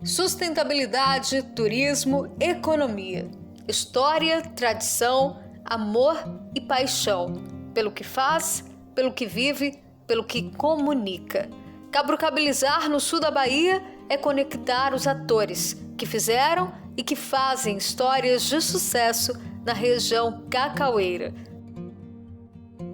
Sustentabilidade, turismo, economia. História, tradição, amor e paixão. Pelo que faz, pelo que vive, pelo que comunica. Cabrucabilizar no sul da Bahia é conectar os atores que fizeram e que fazem histórias de sucesso na região cacaueira.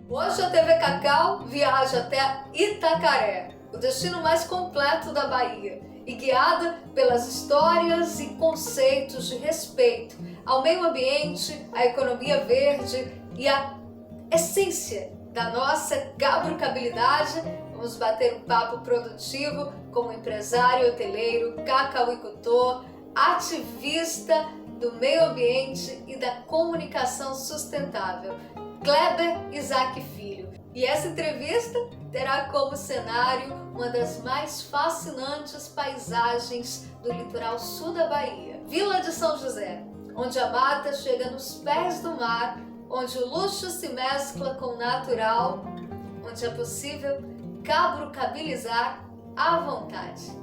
Hoje a TV Cacau viaja até Itacaré, o destino mais completo da Bahia, e guiada pelas histórias e conceitos de respeito ao meio ambiente, à economia verde e à essência da nossa cabrucabilidade, vamos bater um papo produtivo com o empresário hoteleiro, cacauicultor, ativista do meio ambiente e da comunicação sustentável, Kleber Isaac Filho. E essa entrevista terá como cenário uma das mais fascinantes paisagens do litoral sul da Bahia, Vila de São José, onde a mata chega nos pés do mar, onde o luxo se mescla com o natural, onde é possível cabrucabilizar à vontade.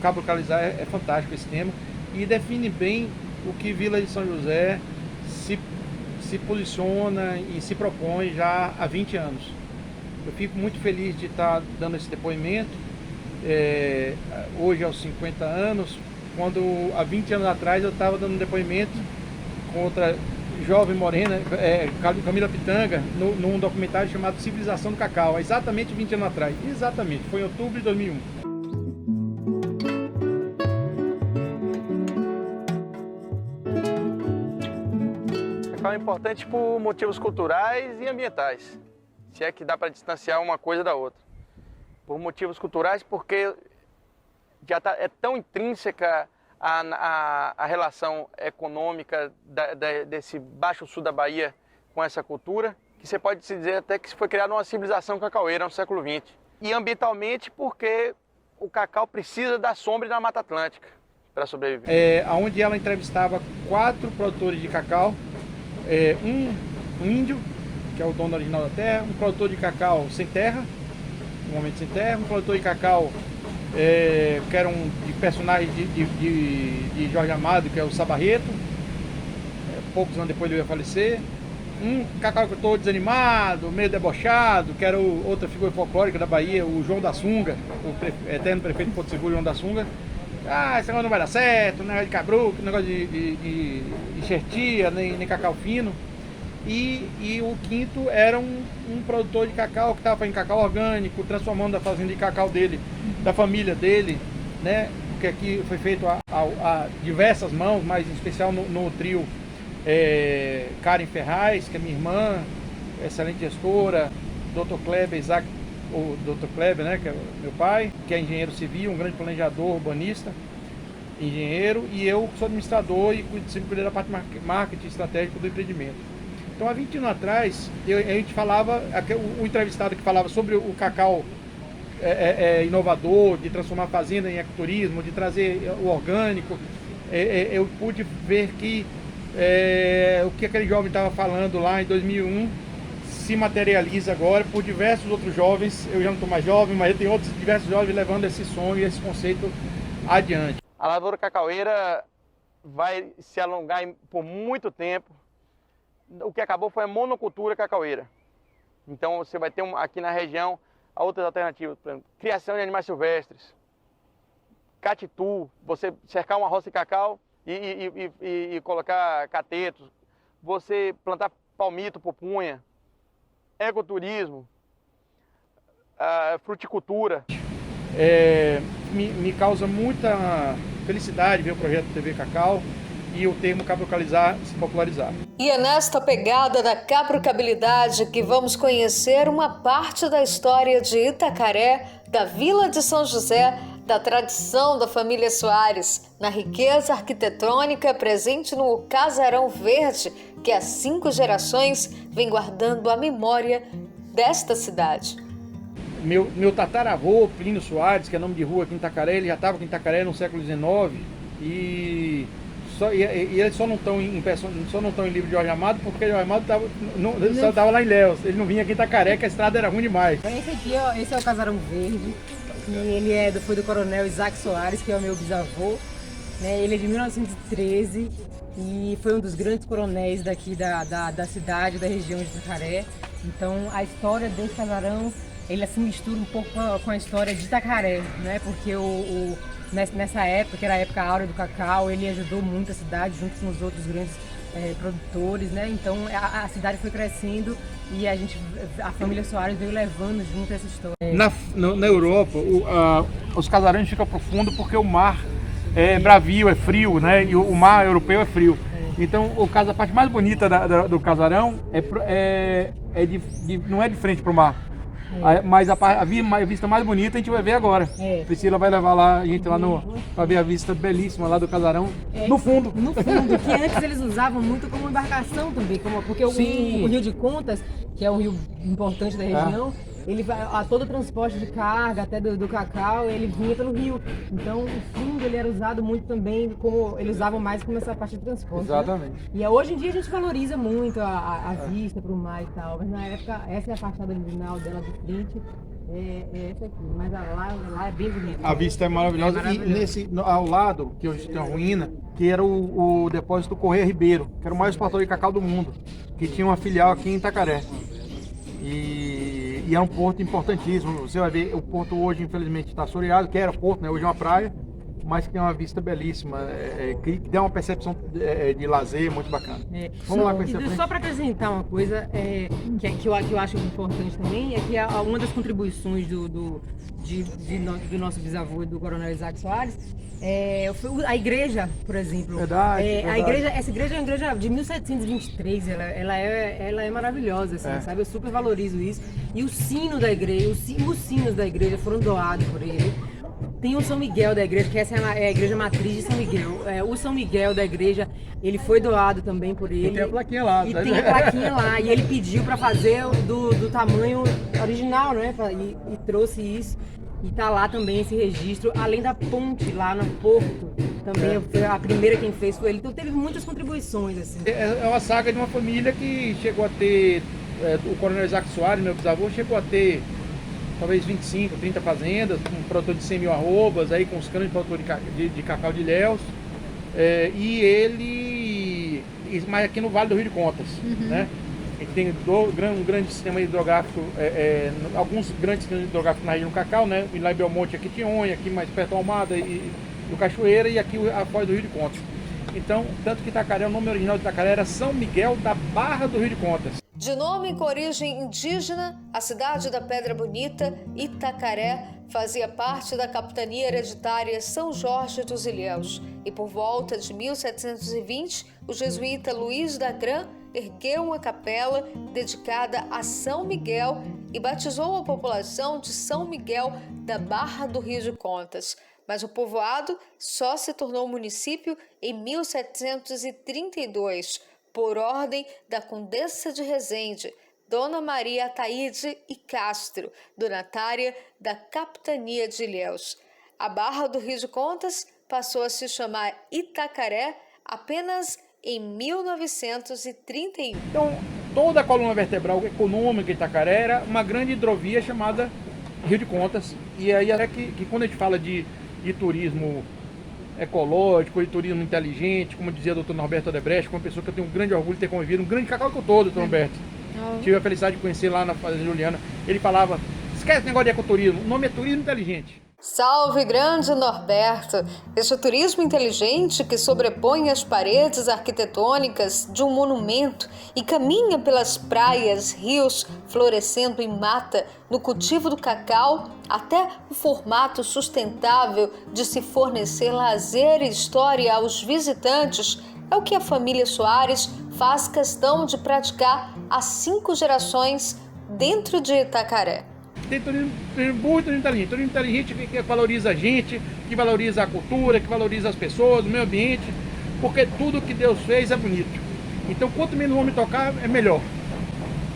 Cabrucabilizar é fantástico esse tema e define bem o que Vila de São José se posiciona e se propõe já há 20 anos. Eu fico muito feliz de estar dando esse depoimento, hoje aos 50 anos, quando há 20 anos atrás eu estava dando um depoimento contra jovem morena, Camila Pitanga, num documentário chamado Civilização do Cacau, há exatamente 20 anos atrás, exatamente, foi em outubro de 2001. É importante por motivos culturais e ambientais, se é que dá para distanciar uma coisa da outra. Por motivos culturais, porque já é tão intrínseca a relação econômica desse baixo sul da Bahia com essa cultura, que você pode se dizer até que foi criada uma civilização cacaueira no século XX. E ambientalmente, porque o cacau precisa da sombra da Mata Atlântica para sobreviver. Onde ela entrevistava 4 produtores de cacau, um índio, que é o dono original da terra, um produtor de cacau sem terra, um homem sem terra, um produtor de cacau que era de personagem de Jorge Amado, que é o Sabarreto, poucos anos depois ele ia falecer, um cacauicultor desanimado, meio debochado, que era outra figura folclórica da Bahia, o João da Sunga, o eterno prefeito de Porto Seguro, João da Sunga. Esse negócio não vai dar certo, negócio de cabruco, negócio de xertia, nem cacau fino. E o quinto era um produtor de cacau que estava fazendo cacau orgânico, transformando a fazenda de cacau dele, da família dele, né? Que aqui foi feito a diversas mãos, mas em especial no trio Karen Ferraz, que é minha irmã, excelente gestora, Dr. Kleber Isaac, o Dr. Kleber, né, que é meu pai, que é engenheiro civil, um grande planejador, urbanista, engenheiro, e eu sou administrador e sempre cuidei da parte de marketing estratégico do empreendimento. Então, há 20 anos atrás, a gente falava, o entrevistado que falava sobre o cacau inovador, de transformar a fazenda em ecoturismo, de trazer o orgânico, eu pude ver que o que aquele jovem estava falando lá em 2001 se materializa agora por diversos outros jovens. Eu já não estou mais jovem, mas tem outros diversos jovens levando esse sonho e esse conceito adiante. A lavoura cacaueira vai se alongar por muito tempo. O que acabou foi a monocultura cacaueira. Então você vai ter aqui na região outras alternativas, por exemplo, criação de animais silvestres, catitu, você cercar uma roça de cacau e colocar catetos, você plantar palmito, pupunha, ecoturismo, fruticultura. Me causa muita felicidade ver o projeto TV Cacau e o termo cabrucabilizar se popularizar. E é nesta pegada da cabrucabilidade que vamos conhecer uma parte da história de Itacaré, da Vila de São José, da tradição da família Soares, na riqueza arquitetônica presente no Casarão Verde, que há 5 gerações vem guardando a memória desta cidade. Meu tataravô, Plínio Soares, que é nome de rua aqui em Itacaré, ele já estava aqui em Itacaré no século XIX e eles só não estão em livro de Jorge Amado porque Jorge Amado só estava lá em Ilhéus, ele não vinha aqui em Itacaré, que a estrada era ruim demais. Esse aqui, ó, esse é o Casarão Verde, e ele foi do coronel Isaac Soares, que é o meu bisavô, né? Ele é de 1913 e foi um dos grandes coronéis daqui da cidade, da região de Itacaré. Então a história desse casarão, ele se mistura um pouco com a história de Itacaré, né? Porque nessa época, que era a época áurea do cacau, ele ajudou muito a cidade junto com os outros grandes produtores, né? Então a cidade foi crescendo e a família Soares veio levando junto essa história. Na Europa, os casarões ficam profundos porque o mar é bravio, é frio, né? E o mar europeu é frio. Então a parte mais bonita do casarão não é de frente para o mar. Mas a vista mais bonita a gente vai ver agora. Priscila vai levar a gente lá para ver a vista belíssima lá do casarão, no fundo. No fundo, que antes eles usavam muito como embarcação também, porque o Rio de Contas, que é um rio importante da região, ele vai, todo o transporte de carga até do cacau, ele vinha pelo rio. Então o fundo ele era usado muito também, eles usavam mais como essa parte de transporte. Exatamente. Né? E hoje em dia a gente valoriza muito a vista para o mar e tal, mas na época essa é a fachada original dela de frente. É essa aqui, mas lá é bem bonita. A vista é maravilhosa. E ao lado, que hoje tem uma ruína, que era o depósito do Correia Ribeiro, que era o maior exportador de cacau do mundo, que tinha uma filial aqui em Itacaré. E é um porto importantíssimo. Você vai ver, o porto hoje infelizmente está assoreado, que era porto, né? Hoje é uma praia, mas que tem uma vista belíssima, que dá uma percepção de lazer muito bacana. Vamos lá conhecer a frente. Só para acrescentar uma coisa que eu acho importante também, é que uma das contribuições do nosso bisavô, do coronel Isaac Soares, a igreja, por exemplo. Verdade. Essa igreja é uma igreja de 1723, ela é maravilhosa, assim, sabe? Eu super valorizo isso. E o sino da igreja, os sinos da igreja foram doados por ele. Tem o São Miguel da igreja, que essa é a igreja matriz de São Miguel. O São Miguel da igreja, ele foi doado também por ele. E tem a plaquinha lá. E tem a plaquinha lá. E ele pediu para fazer do tamanho original, né? E trouxe isso. E tá lá também esse registro, além da ponte lá no porto. Também foi a primeira quem fez foi ele. Então teve muitas contribuições, assim. É uma saga de uma família que chegou a ter... o coronel Isaac Soares, meu bisavô, chegou a ter talvez 25, 30 fazendas, com um produtor de 100 mil arrobas, aí com os canos de produtor de cacau de Ilhéus. Mas aqui no Vale do Rio de Contas, né? A gente tem um grande sistema hidrográfico, alguns grandes sistemas hidrográficos na região do Cacau, né? E lá em Belmonte, aqui Tionha, aqui mais perto da Almada e do Cachoeira, e aqui a Foz do Rio de Contas. Então, tanto que Itacaré, o nome original de Itacaré era São Miguel da Barra do Rio de Contas. De nome com origem indígena, a cidade da Pedra Bonita, Itacaré, fazia parte da capitania hereditária São Jorge dos Ilhéus. E por volta de 1720, o jesuíta Luiz da Gran ergueu uma capela dedicada a São Miguel e batizou a população de São Miguel da Barra do Rio de Contas. Mas o povoado só se tornou município em 1732, por ordem da Condessa de Resende, Dona Maria Ataíde e Castro, donatária da Capitania de Ilhéus. A Barra do Rio de Contas passou a se chamar Itacaré apenas em 1931. Então, toda a coluna vertebral econômica de Itacaré era uma grande hidrovia chamada Rio de Contas. E aí é que quando a gente fala de turismo ecológico, de turismo inteligente, como dizia o doutor Norberto Odebrecht, uma pessoa que eu tenho um grande orgulho de ter convivido, um grande cacau que eu tô, doutor Norberto. Tive a felicidade de conhecer lá na Fazenda Juliana. Ele falava, esquece o negócio de ecoturismo, o nome é turismo inteligente. Salve, grande Norberto! Este turismo inteligente que sobrepõe as paredes arquitetônicas de um monumento e caminha pelas praias, rios, florescendo em mata, no cultivo do cacau, até o formato sustentável de se fornecer lazer e história aos visitantes, é o que a família Soares faz questão de praticar há 5 gerações dentro de Itacaré. Tem turismo muito inteligente, turismo inteligente que valoriza a gente, que valoriza a cultura, que valoriza as pessoas, o meio ambiente, porque tudo que Deus fez é bonito. Então, quanto menos o homem tocar, é melhor.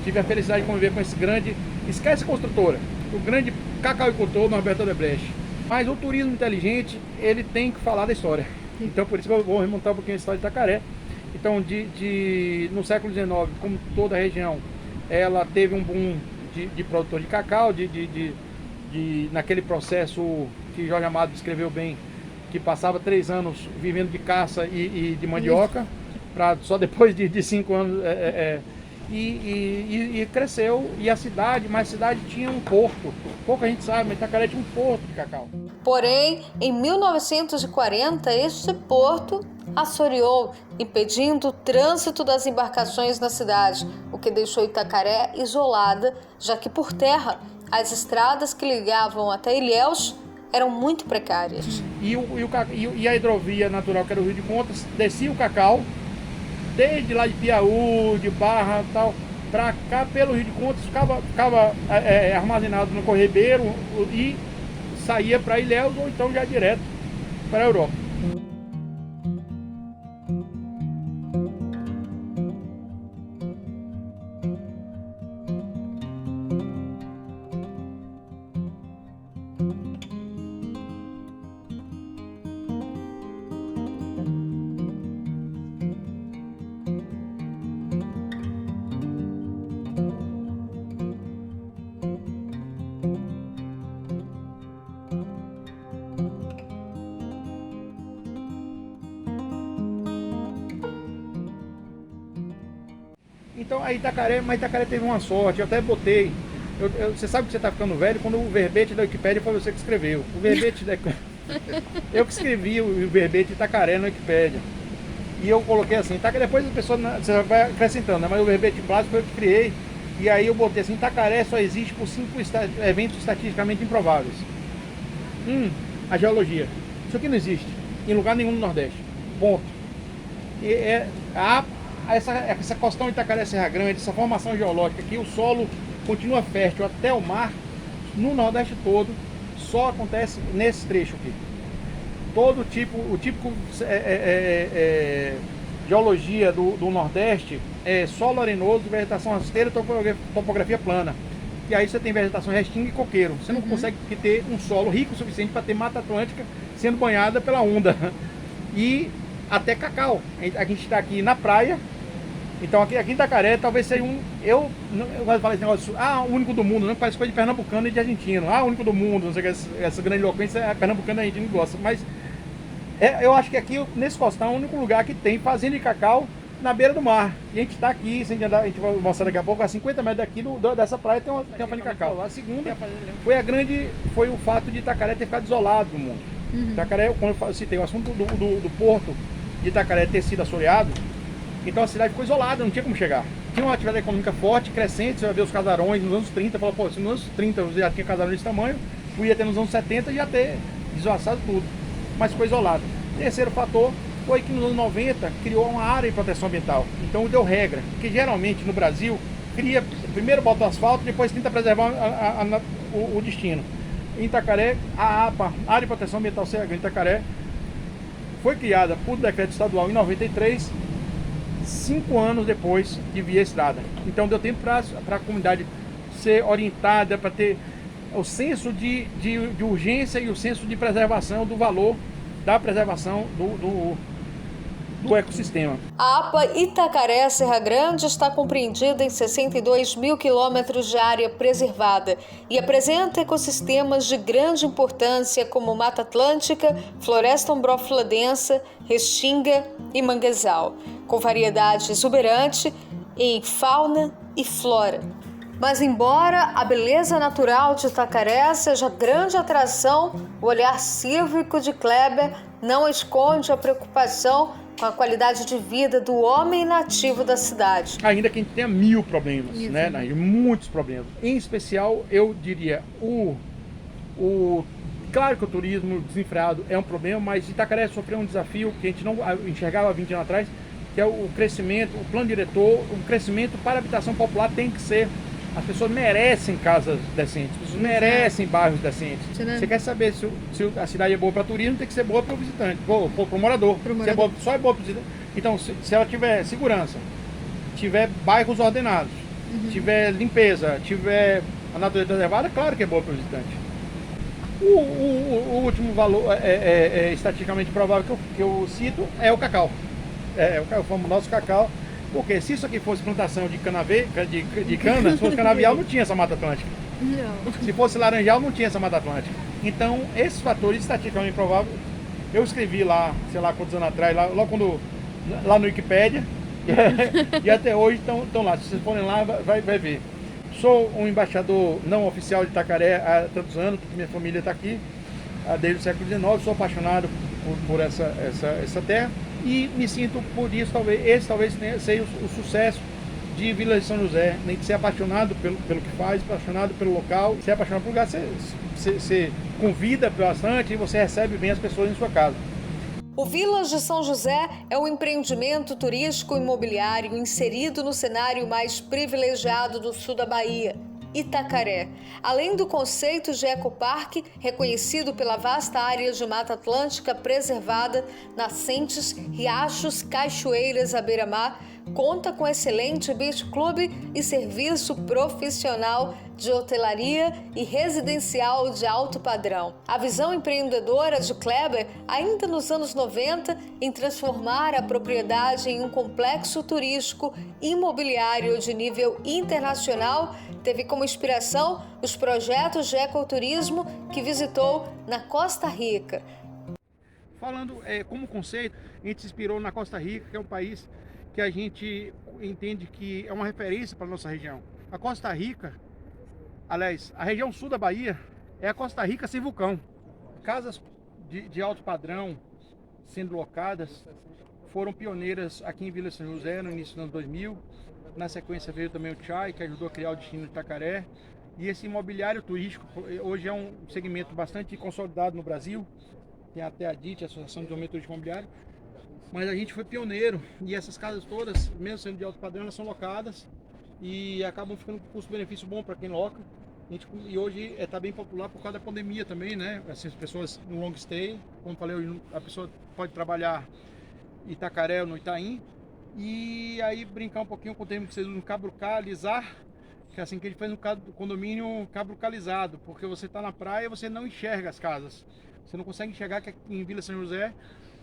Tive a felicidade de conviver com esse grande... Esquece a construtora. o grande cacauicultor Norberto Odebrecht. Mas o turismo inteligente, ele tem que falar da história. Então por isso que eu vou remontar um pouquinho a história de Itacaré. Então no século XIX, como toda a região, ela teve um boom de produtor de cacau, naquele processo que Jorge Amado descreveu bem, que passava 3 anos vivendo de caça e de mandioca, para só depois de 5 anos e cresceu. E a cidade tinha um porto. Pouca gente sabe, mas Itacaré tinha um porto de cacau. Porém, em 1940, este porto assoreou, impedindo o trânsito das embarcações na cidade, o que deixou Itacaré isolada, já que por terra as estradas que ligavam até Ilhéus eram muito precárias. E a hidrovia natural, que era o Rio de Contas, descia o cacau, desde lá de Piauí, de Barra e tal, para cá pelo Rio de Contas, ficava armazenado no Correbeiro e saía para Ilhéus ou então já direto para a Europa. Então a Itacaré teve uma sorte, eu até botei. Você sabe que você está ficando velho quando o verbete da Wikipédia foi você que escreveu. O verbete eu que escrevi o verbete Itacaré na Wikipédia. E eu coloquei assim, depois a pessoa você vai acrescentando, né? Mas o verbete básico foi eu que criei. E aí eu botei assim, Itacaré só existe por 5 eventos estatisticamente improváveis. A geologia. Isso aqui não existe em lugar nenhum no Nordeste. Ponto. Essa costão Itacaré Serra Grande, essa formação geológica que o solo continua fértil até o mar, no Nordeste todo, só acontece nesse trecho aqui. O típico geologia do Nordeste é solo arenoso, vegetação rasteira e topografia plana. E aí você tem vegetação restinga e coqueiro. Você não consegue ter um solo rico o suficiente para ter Mata Atlântica sendo banhada pela onda. E até cacau. A gente está aqui na praia. Então aqui em Itacaré talvez seja eu gosto de falar esse negócio, o único do mundo, não parece coisa de pernambucano e de argentino. O único do mundo, não sei que essa grande eloquência é pernambucano e argentino gosta. Mas eu acho que aqui, nesse costão, é o único lugar que tem fazenda de cacau na beira do mar. E a gente está aqui, a gente vai mostrar daqui a pouco, a 50 metros daqui dessa praia tem uma fazenda de cacau. A segunda foi o fato de Itacaré ter ficado isolado do mundo. Itacaré, como eu citei, o assunto do porto de Itacaré ter sido assoreado, então a cidade ficou isolada, não tinha como chegar. Tinha uma atividade econômica forte, crescente, você vai ver os casarões nos anos 30, fala, pô, se nos anos 30 já tinha casarão desse tamanho, podia ter nos anos 70 e já ter desvassado tudo, mas ficou isolado. Terceiro fator foi que nos anos 90 criou uma área de proteção ambiental, então deu regra, porque geralmente no Brasil, primeiro bota o asfalto, depois tenta preservar o destino. Em Itacaré, a APA, Área de Proteção Ambiental Serra Grande Itacaré, foi criada por decreto estadual em 93, 5 anos depois de vir a estrada. Então deu tempo para a comunidade ser orientada, para ter o senso de urgência e o senso de preservação do valor da preservação do ecossistema. A APA Itacaré Serra Grande está compreendida em 62 mil quilômetros de área preservada e apresenta ecossistemas de grande importância como Mata Atlântica, Floresta Ombrófila Densa, Restinga e Manguezal, com variedade exuberante em fauna e flora. Mas embora a beleza natural de Itacaré seja grande atração, o olhar cívico de Kleber não esconde a preocupação com a qualidade de vida do homem nativo da cidade. Ainda que a gente tenha 1000 problemas, né? Muitos problemas. Em especial, eu diria, claro que o turismo desenfreado é um problema, mas Itacaré sofreu um desafio que a gente não enxergava há 20 anos atrás, que é o crescimento, o plano diretor, o crescimento para a habitação popular tem que ser. As pessoas merecem casas decentes, as pessoas merecem bairros decentes. Você quer saber se a cidade é boa para turismo, tem que ser boa para o visitante, para o morador. Só é boa para o visitante. Então, se ela tiver segurança, tiver bairros ordenados, tiver limpeza, tiver a natureza preservada, claro que é boa para o visitante. O último valor estatisticamente provável que eu cito é o cacau. O nosso cacau. Porque se isso aqui fosse plantação de cana, se fosse canavial, não tinha essa Mata Atlântica. Não. Se fosse laranjal, não tinha essa Mata Atlântica. Então, esses fatores estatisticamente prováveis, eu escrevi lá, sei lá quantos anos atrás, lá no Wikipédia, e até hoje estão lá. Se vocês forem lá, vai ver. Sou um embaixador não oficial de Itacaré há tantos anos, porque minha família está aqui desde o século XIX. Sou apaixonado por essa terra e me sinto por isso, talvez seja o sucesso de Vila de São José, nem de ser apaixonado pelo que faz, apaixonado pelo local, ser apaixonado pelo lugar, você convida bastante e você recebe bem as pessoas em sua casa. O Vilas de São José é um empreendimento turístico imobiliário inserido no cenário mais privilegiado do sul da Bahia, Itacaré. Além do conceito de ecoparque, reconhecido pela vasta área de Mata Atlântica preservada, nascentes, riachos, cachoeiras à beira-mar, conta com excelente beach club e serviço profissional de hotelaria e residencial de alto padrão. A visão empreendedora de Kleber, ainda nos anos 90, em transformar a propriedade em um complexo turístico imobiliário de nível internacional, teve como inspiração os projetos de ecoturismo que visitou na Costa Rica. Falando como conceito, a gente se inspirou na Costa Rica, que é um país que a gente entende que é uma referência para a nossa região. A Costa Rica, aliás, a região sul da Bahia é a Costa Rica sem vulcão. Casas de alto padrão sendo locadas foram pioneiras aqui em Vila São José no início dos anos 2000. Na sequência veio também o Chai, que ajudou a criar o destino de Itacaré. E esse imobiliário turístico hoje é um segmento bastante consolidado no Brasil. Tem até a DIT, a Associação de Desenvolvimento Turístico Imobiliário. Mas a gente foi pioneiro e essas casas todas, mesmo sendo de alto padrão, elas são locadas e acabam ficando com custo-benefício bom para quem loca. E hoje está bem popular por causa da pandemia também, né? Assim, as pessoas no long stay, como falei, hoje a pessoa pode trabalhar em Itacaré ou no Itaim. E aí brincar um pouquinho com o termo que vocês usam, cabrucalizar, que é assim que a gente faz no condomínio cabrucalizado, porque você está na praia e você não enxerga as casas. Você não consegue enxergar que aqui em Vila São José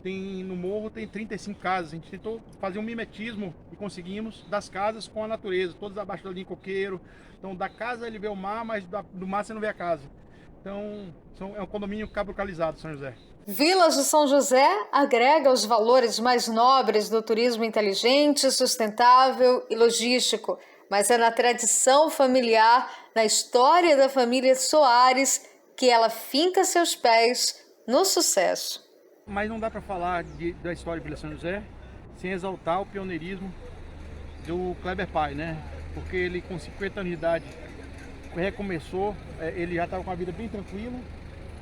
no morro tem 35 casas. A gente tentou fazer um mimetismo e conseguimos das casas com a natureza, todas abaixo da linha coqueiro. Então da casa ele vê o mar, mas do mar você não vê a casa. Então é um condomínio cabrucalizado, São José. Vilas de São José agrega os valores mais nobres do turismo inteligente, sustentável e logístico, mas é na tradição familiar, na história da família Soares, que ela finca seus pés no sucesso. Mas não dá para falar da história de Vila São José sem exaltar o pioneirismo do Kleber pai, né? Porque ele com 50 anos de idade recomeçou, ele já estava com a vida bem tranquila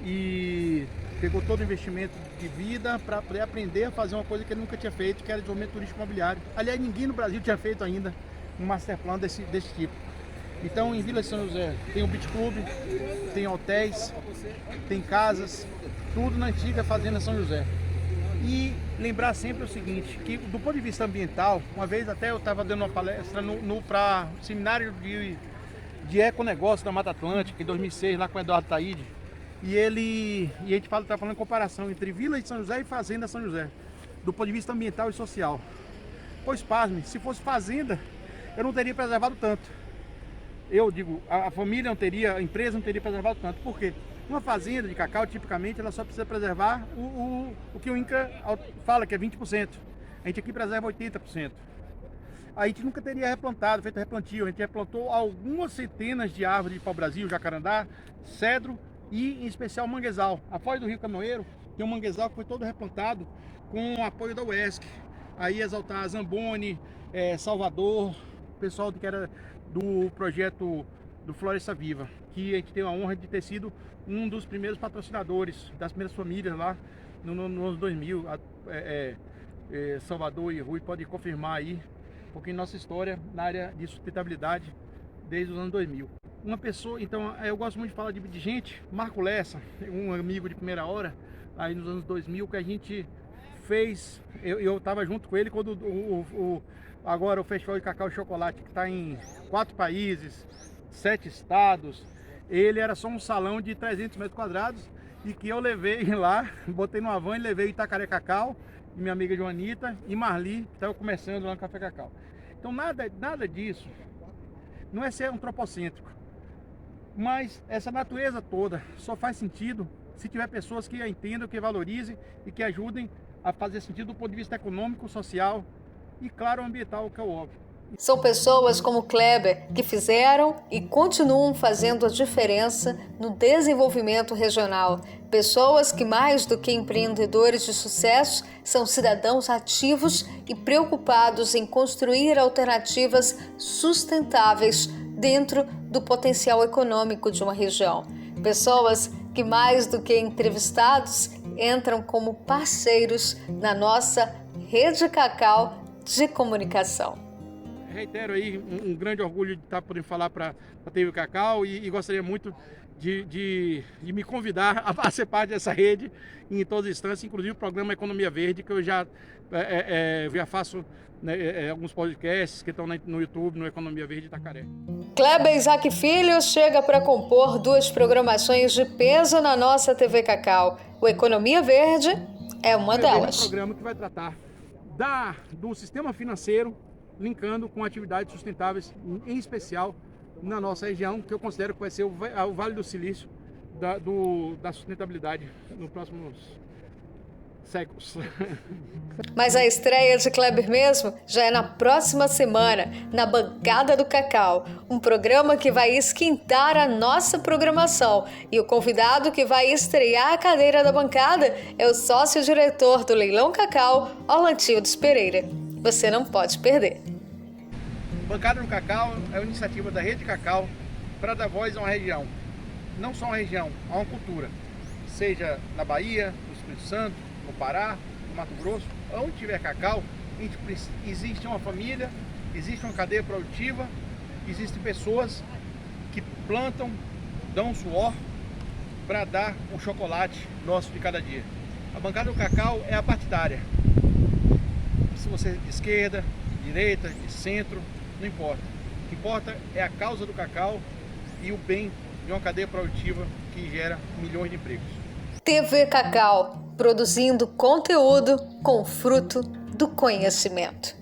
e pegou todo o investimento de vida para poder aprender a fazer uma coisa que ele nunca tinha feito, que era desenvolvimento turístico imobiliário. Aliás, ninguém no Brasil tinha feito ainda um master plan desse tipo. Então, em Vila São José tem o beach club, tem hotéis, tem casas, tudo na antiga Fazenda São José. E lembrar sempre o seguinte, que do ponto de vista ambiental, uma vez até eu estava dando uma palestra para o seminário de econegócio da Mata Atlântica, em 2006, lá com o Eduardo Taide, e a gente está falando em comparação entre Vila de São José e Fazenda São José, do ponto de vista ambiental e social. Pois pasme, se fosse fazenda, eu não teria preservado tanto. Eu digo, a família não teria, a empresa não teria preservado tanto. Por quê? Uma fazenda de cacau, tipicamente, ela só precisa preservar o que o INCRA fala, que é 20%. A gente aqui preserva 80%. A gente nunca teria replantado, feito replantio. A gente replantou algumas centenas de árvores de pau-brasil, jacarandá, cedro e, em especial, manguezal. A foz do Rio Canoeiro tem um manguezal que foi todo replantado com o apoio da UESC. Aí exaltar Zamboni, Salvador, o pessoal que era do projeto do Floresta Viva, que a gente tem a honra de ter sido um dos primeiros patrocinadores, das primeiras famílias lá no anos 2000. Salvador e Rui podem confirmar aí, porque nossa história na área de sustentabilidade desde os anos 2000. Uma pessoa, então, eu gosto muito de falar de gente, Marco Lessa, um amigo de primeira hora, aí nos anos 2000, que a gente fez, eu estava junto com ele quando agora o Festival de Cacau e Chocolate, que está em 4 países, 7 estados. Ele era só um salão de 300 metros quadrados e que eu levei lá, botei numa van e levei Itacaré Cacau, e minha amiga Joanita e Marli, que estava começando lá no Café Cacau. Então nada disso não é ser antropocêntrico, mas essa natureza toda só faz sentido se tiver pessoas que a entendam, que valorizem e que ajudem a fazer sentido do ponto de vista econômico, social e, claro, ambiental, que é o óbvio. São pessoas como Kleber que fizeram e continuam fazendo a diferença no desenvolvimento regional. Pessoas que, mais do que empreendedores de sucesso, são cidadãos ativos e preocupados em construir alternativas sustentáveis dentro do potencial econômico de uma região. Pessoas que, mais do que entrevistados, entram como parceiros na nossa Rede Cacau de comunicação. Reitero aí um grande orgulho de estar podendo falar para a TV Cacau e gostaria muito de me convidar a ser parte dessa rede em todas as instâncias, inclusive o programa Economia Verde, que eu já faço, né, alguns podcasts que estão no YouTube, no Economia Verde Itacaré. Kleber Isaac Filho chega para compor 2 programações de peso na nossa TV Cacau. O Economia Verde é uma delas. É um programa que vai tratar do sistema financeiro, linkando com atividades sustentáveis, em especial na nossa região, que eu considero que vai ser o Vale do Silício da sustentabilidade nos próximos séculos. Mas a estreia de Kleber mesmo já é na próxima semana, na Bancada do Cacau, um programa que vai esquentar a nossa programação. E o convidado que vai estrear a cadeira da bancada é o sócio-diretor do Leilão Cacau, Orlantildes Pereira. Você não pode perder. Bancada do Cacau é uma iniciativa da Rede Cacau para dar voz a uma região. Não só uma região, a uma cultura. Seja na Bahia, no Espírito Santo, no Pará, no Mato Grosso, onde tiver cacau, existe uma família, existe uma cadeia produtiva, existem pessoas que plantam, dão suor para dar o chocolate nosso de cada dia. A Bancada do Cacau é a partidária. Se você é de esquerda, de direita, de centro, não importa. O que importa é a causa do cacau e o bem de uma cadeia produtiva que gera milhões de empregos. TV Cacau, produzindo conteúdo com fruto do conhecimento.